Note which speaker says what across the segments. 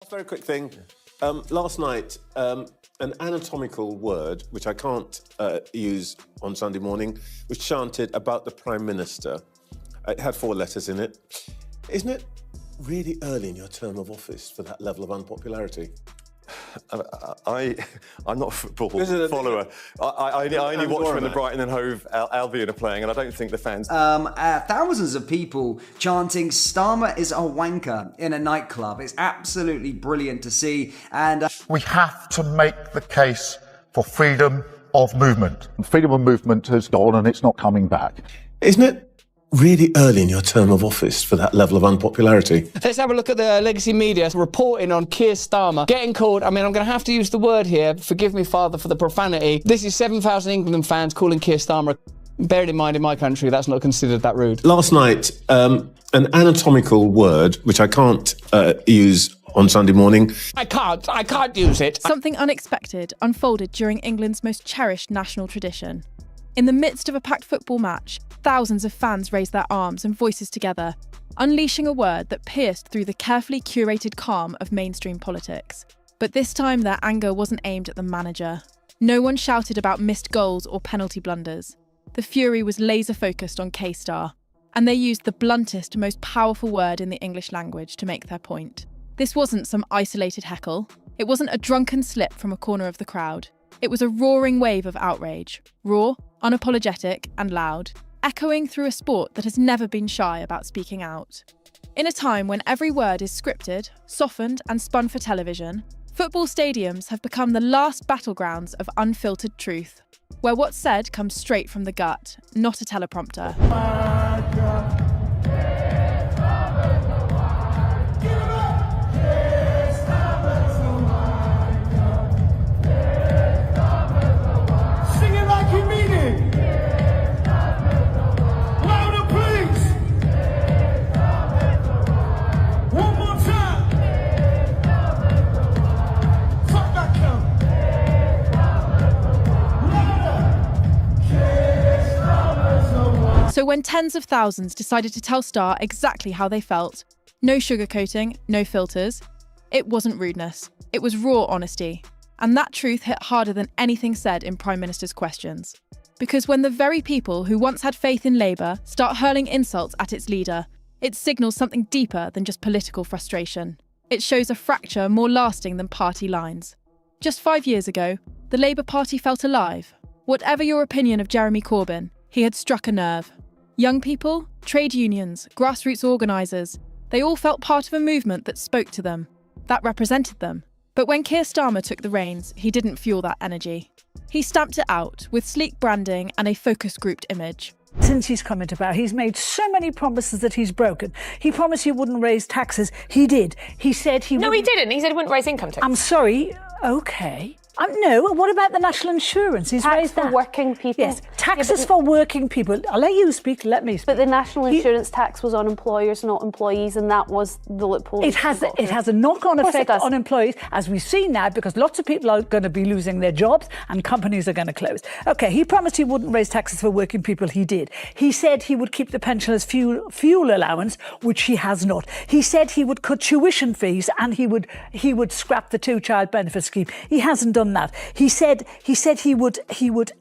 Speaker 1: Very quick thing. Last night, an anatomical word, which I can't use on Sunday morning, was chanted about the Prime Minister. It had 4 letters in it. Isn't it really early in your term of office for that level of unpopularity?
Speaker 2: I'm not a football follower. I only watch when the Brighton and Hove Albion are playing, and I don't think the fans...
Speaker 3: Thousands of people chanting "Starmer is a wanker" in a nightclub. It's absolutely brilliant to see. And
Speaker 4: we have to make the case for freedom of movement. Freedom of movement has gone and it's not coming back.
Speaker 1: Isn't it really early in your term of office for that level of unpopularity?
Speaker 5: Let's have a look at the legacy media reporting on Keir Starmer getting called, I'm going to have to use the word here, forgive me, Father, for the profanity. This is 7,000 England fans calling Keir Starmer. Bearing in mind, in my country, that's not considered that rude.
Speaker 1: Last night, an anatomical word, which I can't use on Sunday morning.
Speaker 5: I can't use it.
Speaker 6: Something unexpected unfolded during England's most cherished national tradition. In the midst of a packed football match, thousands of fans raised their arms and voices together, unleashing a word that pierced through the carefully curated calm of mainstream politics. But this time their anger wasn't aimed at the manager. No one shouted about missed goals or penalty blunders. The fury was laser-focused on K-Star, and they used the bluntest, most powerful word in the English language to make their point. This wasn't some isolated heckle. It wasn't a drunken slip from a corner of the crowd. It was a roaring wave of outrage, raw, unapologetic and loud, echoing through a sport that has never been shy about speaking out. In a time when every word is scripted, softened and spun for television, football stadiums have become the last battlegrounds of unfiltered truth, where what's said comes straight from the gut, not a teleprompter. So when tens of thousands decided to tell Star exactly how they felt, no sugarcoating, no filters, it wasn't rudeness, it was raw honesty. And that truth hit harder than anything said in Prime Minister's questions. Because when the very people who once had faith in Labour start hurling insults at its leader, it signals something deeper than just political frustration. It shows a fracture more lasting than party lines. Just 5 years ago, the Labour Party felt alive. Whatever your opinion of Jeremy Corbyn, he had struck a nerve. Young people, trade unions, grassroots organisers, they all felt part of a movement that spoke to them, that represented them. But when Keir Starmer took the reins, he didn't fuel that energy. He stamped it out with sleek branding and a focus-grouped image.
Speaker 7: Since he's come into power, he's made so many promises that he's broken. He promised he wouldn't raise taxes. He did. He said he
Speaker 8: No, he didn't. He said he wouldn't raise income tax.
Speaker 7: I'm sorry. OK. No, what about the national insurance? He's raised that.
Speaker 8: For working people?
Speaker 7: Yes, taxes for working people. I'll let you speak, let me speak.
Speaker 8: But the national insurance tax was on employers, not employees, and that was the loophole.
Speaker 7: It has a knock-on effect on employees, as we see now, because lots of people are going to be losing their jobs and companies are going to close. OK, he promised he wouldn't raise taxes for working people. He did. He said he would keep the pensioners' fuel allowance, which he has not. He said he would cut tuition fees and he would scrap the 2-child benefit scheme. He hasn't done that. He said he would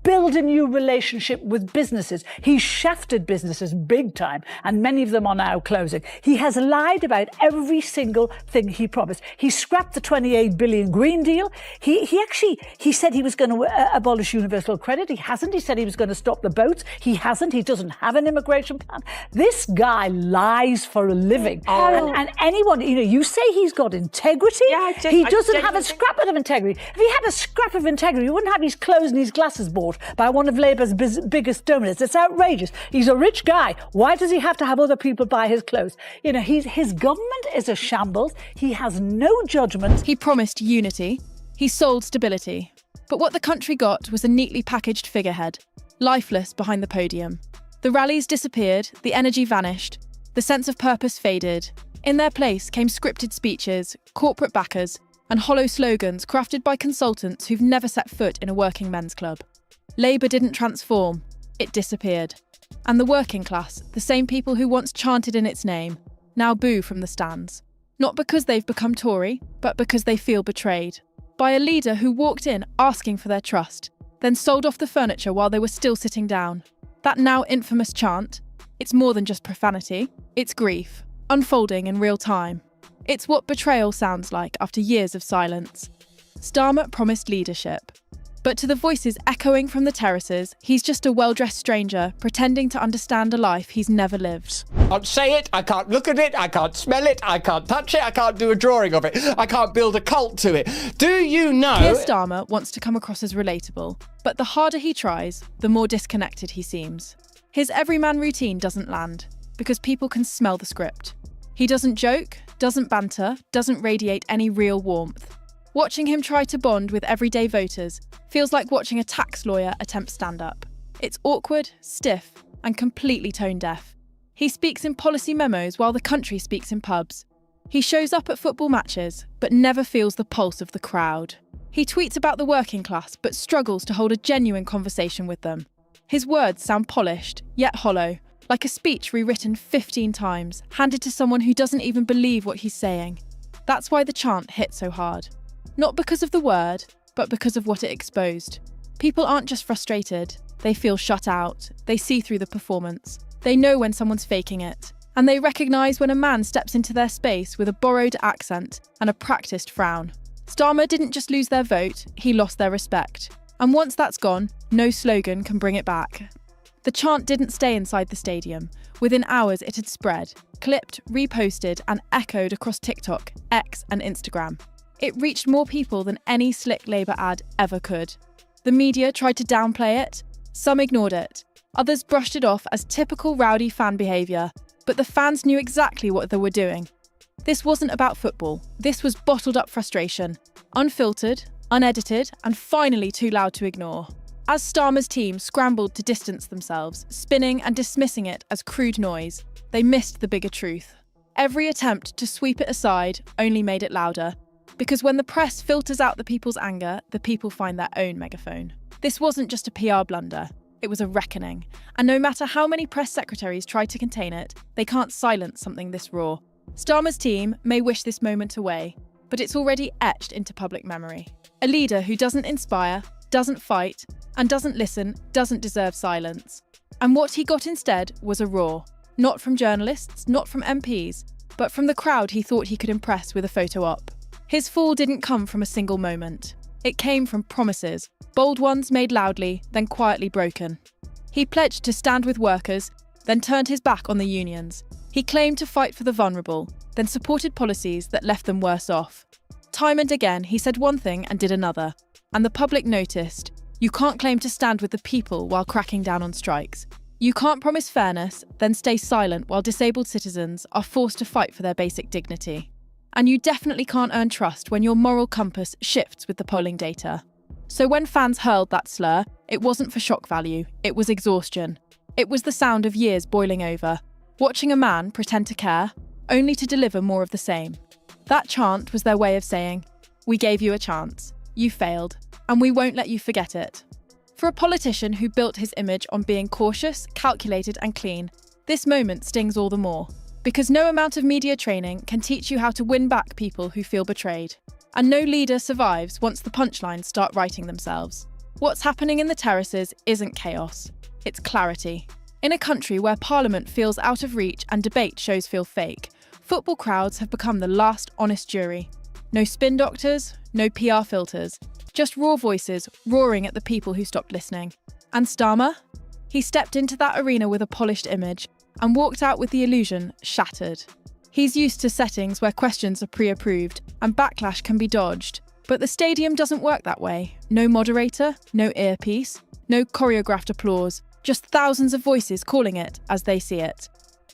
Speaker 7: build a new relationship with businesses. He shafted businesses big time, and many of them are now closing. He has lied about every single thing he promised. He scrapped the 28 billion Green Deal. He said he was going to abolish universal credit. He hasn't. He said he was going to stop the boats. He hasn't. He doesn't have an immigration plan. This guy lies for a living. And anyone, you say he's got integrity.
Speaker 8: Yeah,
Speaker 7: he doesn't have a scrap of integrity. If he had a scrap of integrity, he wouldn't have his clothes and his glasses bought by one of Labour's biggest donors. It's outrageous. He's a rich guy. Why does he have to have other people buy his clothes? His government is a shambles. He has no judgment.
Speaker 6: He promised unity. He sold stability. But what the country got was a neatly packaged figurehead, lifeless behind the podium. The rallies disappeared, the energy vanished, the sense of purpose faded. In their place came scripted speeches, corporate backers, and hollow slogans crafted by consultants who've never set foot in a working men's club. Labour didn't transform, it disappeared. And the working class, the same people who once chanted in its name, now boo from the stands. Not because they've become Tory, but because they feel betrayed. By a leader who walked in asking for their trust, then sold off the furniture while they were still sitting down. That now infamous chant, it's more than just profanity, it's grief, unfolding in real time. It's what betrayal sounds like after years of silence. Starmer promised leadership. But to the voices echoing from the terraces, he's just a well-dressed stranger pretending to understand a life he's never lived.
Speaker 5: I can't say it, I can't look at it, I can't smell it, I can't touch it, I can't do a drawing of it, I can't build a cult to it. Do you know...
Speaker 6: Keir Starmer wants to come across as relatable, but the harder he tries, the more disconnected he seems. His everyman routine doesn't land, because people can smell the script. He doesn't joke, doesn't banter, doesn't radiate any real warmth. Watching him try to bond with everyday voters feels like watching a tax lawyer attempt stand-up. It's awkward, stiff, and completely tone-deaf. He speaks in policy memos while the country speaks in pubs. He shows up at football matches, but never feels the pulse of the crowd. He tweets about the working class, but struggles to hold a genuine conversation with them. His words sound polished, yet hollow, like a speech rewritten 15 times, handed to someone who doesn't even believe what he's saying. That's why the chant hit so hard. Not because of the word, but because of what it exposed. People aren't just frustrated, they feel shut out, they see through the performance, they know when someone's faking it, and they recognise when a man steps into their space with a borrowed accent and a practised frown. Starmer didn't just lose their vote, he lost their respect. And once that's gone, no slogan can bring it back. The chant didn't stay inside the stadium. Within hours it had spread, clipped, reposted and echoed across TikTok, X and Instagram. It reached more people than any slick Labour ad ever could. The media tried to downplay it, some ignored it, others brushed it off as typical rowdy fan behaviour, but the fans knew exactly what they were doing. This wasn't about football, this was bottled up frustration, unfiltered, unedited, and finally too loud to ignore. As Starmer's team scrambled to distance themselves, spinning and dismissing it as crude noise, they missed the bigger truth. Every attempt to sweep it aside only made it louder. Because when the press filters out the people's anger, the people find their own megaphone. This wasn't just a PR blunder, it was a reckoning. And no matter how many press secretaries try to contain it, they can't silence something this raw. Starmer's team may wish this moment away, but it's already etched into public memory. A leader who doesn't inspire, doesn't fight, and doesn't listen doesn't deserve silence. And what he got instead was a roar. Not from journalists, not from MPs, but from the crowd he thought he could impress with a photo op. His fall didn't come from a single moment. It came from promises, bold ones made loudly, then quietly broken. He pledged to stand with workers, then turned his back on the unions. He claimed to fight for the vulnerable, then supported policies that left them worse off. Time and again, he said one thing and did another. And the public noticed, you can't claim to stand with the people while cracking down on strikes. You can't promise fairness, then stay silent while disabled citizens are forced to fight for their basic dignity. And you definitely can't earn trust when your moral compass shifts with the polling data. So when fans hurled that slur, it wasn't for shock value, it was exhaustion. It was the sound of years boiling over, watching a man pretend to care, only to deliver more of the same. That chant was their way of saying, we gave you a chance, you failed, and we won't let you forget it. For a politician who built his image on being cautious, calculated and clean, this moment stings all the more. Because no amount of media training can teach you how to win back people who feel betrayed. And no leader survives once the punchlines start writing themselves. What's happening in the terraces isn't chaos, it's clarity. In a country where Parliament feels out of reach and debate shows feel fake, football crowds have become the last honest jury. No spin doctors, no PR filters, just raw voices roaring at the people who stopped listening. And Starmer? He stepped into that arena with a polished image, and walked out with the illusion shattered. He's used to settings where questions are pre-approved and backlash can be dodged, but the stadium doesn't work that way. No moderator, no earpiece, no choreographed applause, just thousands of voices calling it as they see it.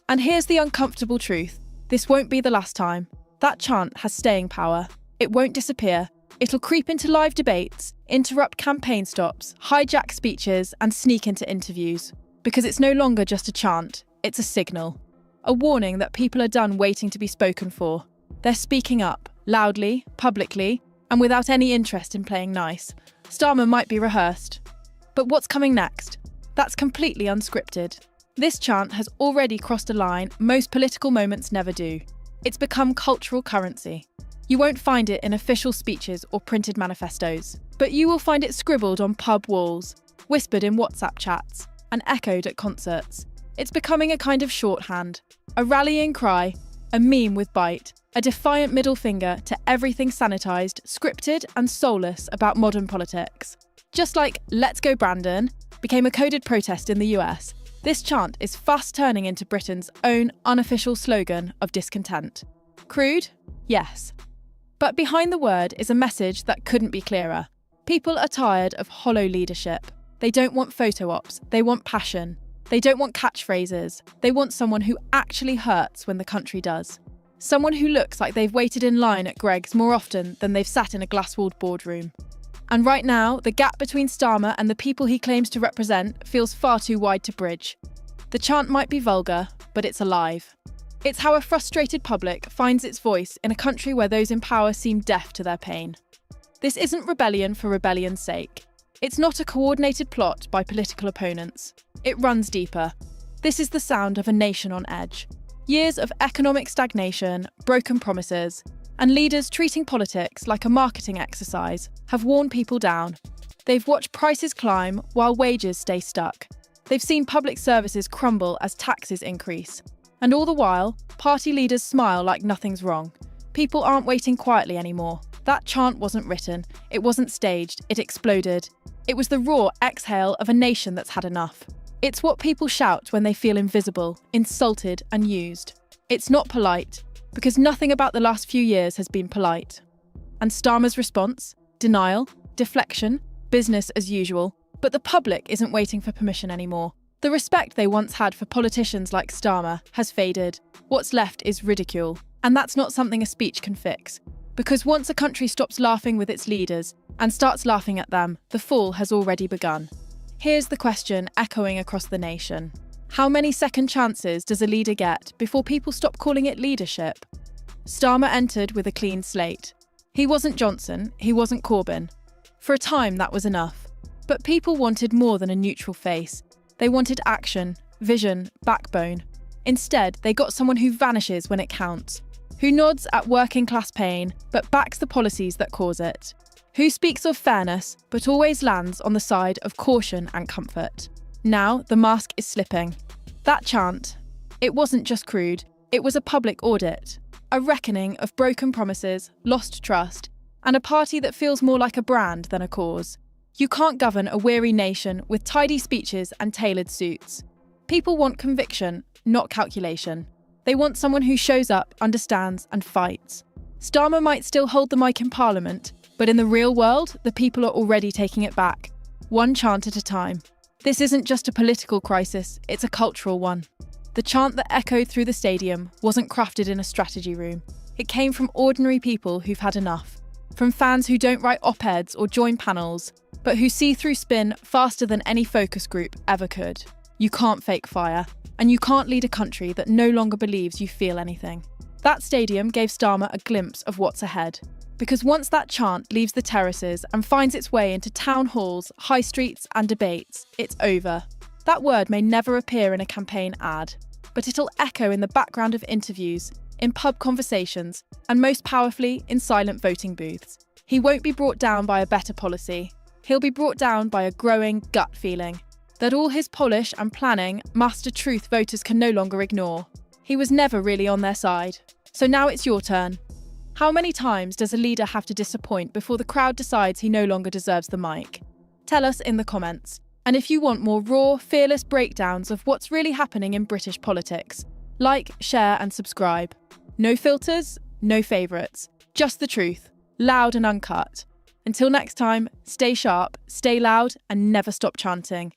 Speaker 6: And here's the uncomfortable truth. This won't be the last time. That chant has staying power. It won't disappear. It'll creep into live debates, interrupt campaign stops, hijack speeches, and sneak into interviews. Because it's no longer just a chant. It's a signal. A warning that people are done waiting to be spoken for. They're speaking up, loudly, publicly, and without any interest in playing nice. Starmer might be rehearsed. But what's coming next? That's completely unscripted. This chant has already crossed a line most political moments never do. It's become cultural currency. You won't find it in official speeches or printed manifestos, but you will find it scribbled on pub walls, whispered in WhatsApp chats, and echoed at concerts. It's becoming a kind of shorthand, a rallying cry, a meme with bite, a defiant middle finger to everything sanitised, scripted and soulless about modern politics. Just like "Let's Go Brandon" became a coded protest in the US, this chant is fast turning into Britain's own unofficial slogan of discontent. Crude? Yes. But behind the word is a message that couldn't be clearer. People are tired of hollow leadership. They don't want photo ops, they want passion. They don't want catchphrases. They want someone who actually hurts when the country does. Someone who looks like they've waited in line at Greggs more often than they've sat in a glass-walled boardroom. And right now, the gap between Starmer and the people he claims to represent feels far too wide to bridge. The chant might be vulgar, but it's alive. It's how a frustrated public finds its voice in a country where those in power seem deaf to their pain. This isn't rebellion for rebellion's sake. It's not a coordinated plot by political opponents. It runs deeper. This is the sound of a nation on edge. Years of economic stagnation, broken promises, and leaders treating politics like a marketing exercise have worn people down. They've watched prices climb while wages stay stuck. They've seen public services crumble as taxes increase. And all the while, party leaders smile like nothing's wrong. People aren't waiting quietly anymore. That chant wasn't written, it wasn't staged, it exploded. It was the raw exhale of a nation that's had enough. It's what people shout when they feel invisible, insulted and used. It's not polite, because nothing about the last few years has been polite. And Starmer's response? Denial, deflection, business as usual. But the public isn't waiting for permission anymore. The respect they once had for politicians like Starmer has faded. What's left is ridicule. And that's not something a speech can fix. Because once a country stops laughing with its leaders and starts laughing at them, the fall has already begun. Here's the question echoing across the nation. How many second chances does a leader get before people stop calling it leadership? Starmer entered with a clean slate. He wasn't Johnson, he wasn't Corbyn. For a time, that was enough. But people wanted more than a neutral face. They wanted action, vision, backbone. Instead, they got someone who vanishes when it counts, who nods at working class pain but backs the policies that cause it, who speaks of fairness but always lands on the side of caution and comfort. Now the mask is slipping. That chant, it wasn't just crude, it was a public audit, a reckoning of broken promises, lost trust, and a party that feels more like a brand than a cause. You can't govern a weary nation with tidy speeches and tailored suits. People want conviction, not calculation. They want someone who shows up, understands, and fights. Starmer might still hold the mic in Parliament, but in the real world, the people are already taking it back, one chant at a time. This isn't just a political crisis, it's a cultural one. The chant that echoed through the stadium wasn't crafted in a strategy room. It came from ordinary people who've had enough, from fans who don't write op-eds or join panels, but who see through spin faster than any focus group ever could. You can't fake fire, and you can't lead a country that no longer believes you feel anything. That stadium gave Starmer a glimpse of what's ahead, because once that chant leaves the terraces and finds its way into town halls, high streets and debates, it's over. That word may never appear in a campaign ad, but it'll echo in the background of interviews, in pub conversations, and most powerfully, in silent voting booths. He won't be brought down by a better policy. He'll be brought down by a growing gut feeling that all his polish and planning masked a truth voters can no longer ignore. He was never really on their side. So now it's your turn. How many times does a leader have to disappoint before the crowd decides he no longer deserves the mic? Tell us in the comments. And if you want more raw, fearless breakdowns of what's really happening in British politics, like, share and subscribe. No filters, no favourites. Just the truth, loud and uncut. Until next time, stay sharp, stay loud, and never stop chanting.